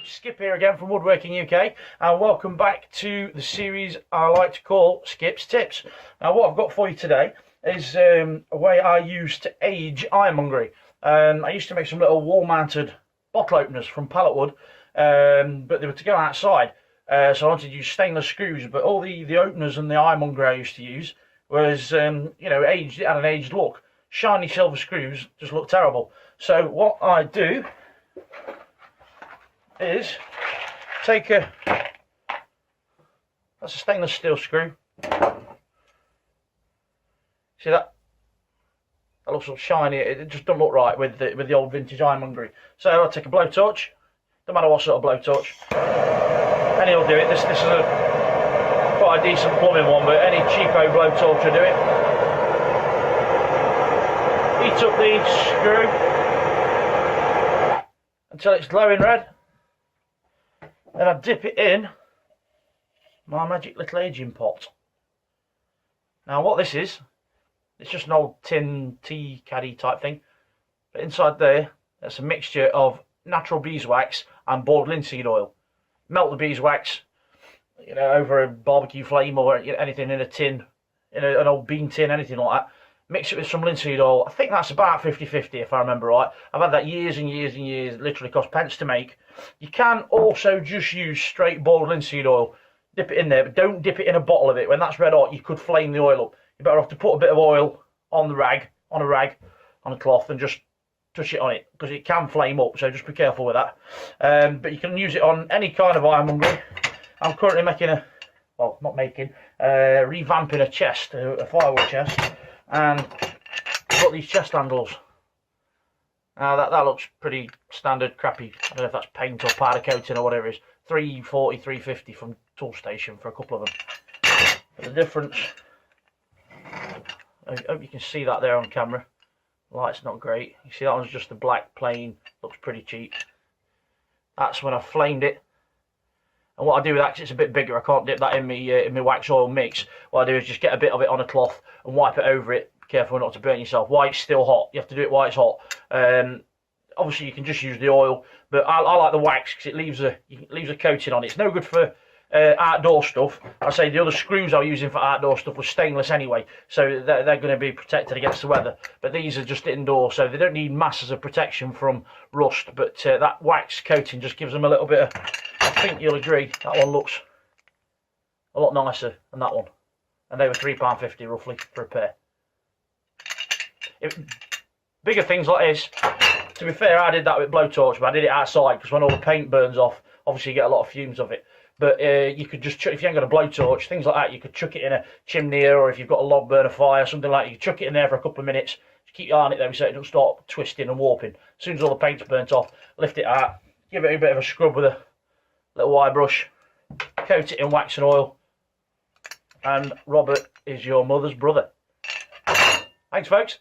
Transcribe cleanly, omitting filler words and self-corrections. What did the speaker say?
Skip here again from Woodworking UK, and welcome back to the series I like to call Skip's Tips. Now what I've got for you today is a way I used to age ironmongery. I used to make some little wall mounted bottle openers from pallet wood, but they were to go outside, so I wanted to use stainless screws, but all the openers and the ironmongery I used to use was you know, aged. It had an aged look. Shiny silver screws just look terrible. So what I do is take that's a stainless steel screw. See that? That looks all shiny. It just doesn't look right with the old vintage ironmongery. So I'll take a blowtorch. Don't matter what sort of blowtorch. Any will do it. This is quite a decent plumbing one, but any cheapo blowtorch will do it. Heat up the screw until it's glowing red. Then I dip it in my magic little aging pot. Now what this is, it's just an old tin tea caddy type thing, but inside there's a mixture of natural beeswax and boiled linseed oil. Melt the beeswax, you know, over a barbecue flame or anything in a tin, in an old bean tin, anything like that. Mix it with some linseed oil. I think that's about 50-50 if I remember right. I've had that years and years and years. It literally cost pence to make. You can also just use straight boiled linseed oil. Dip it in there, but don't dip it in a bottle of it. When that's red hot, you could flame the oil up. You're better off to put a bit of oil on the rag, on a cloth, and just touch it on it, because it can flame up, so just be careful with that. But you can use it on any kind of ironmongery. I'm currently revamping a chest, a firewood chest, and I've got these chest handles. Now that looks pretty standard, crappy. I don't know if that's paint or powder coating or whatever it is. $340, $350 from Tool Station for a couple of them. But the difference, I hope you can see that there on camera. The light's not great. You see that one's just a black plain, looks pretty cheap. That's when I flamed it. And what I do with that, 'cause it's a bit bigger, I can't dip that in my wax oil mix. What I do is just get a bit of it on a cloth and wipe it over it. Be careful not to burn yourself. While it's still hot, you have to do it while it's hot. Obviously, you can just use the oil, but I like the wax because it leaves a coating on it. It's no good for outdoor stuff. I say the other screws I was using for outdoor stuff were stainless anyway, so they're going to be protected against the weather. But these are just indoor, so they don't need masses of protection from rust. But that wax coating just gives them a little bit of. I think you'll agree that one looks a lot nicer than that one, and they were £3.50 roughly for a pair. Bigger things like this. To be fair, I did that with blowtorch, but I did it outside because when all the paint burns off, obviously you get a lot of fumes of it. But you could just, if you ain't got a blowtorch, things like that, you could chuck it in a chimney, or if you've got a log burner fire, something like that, you could chuck it in there for a couple of minutes. Just keep your eye on it though, so it doesn't start twisting and warping. As soon as all the paint's burnt off, lift it out, give it a bit of a scrub with a little wire brush, coat it in wax and oil, and Robert is your mother's brother. Thanks, folks.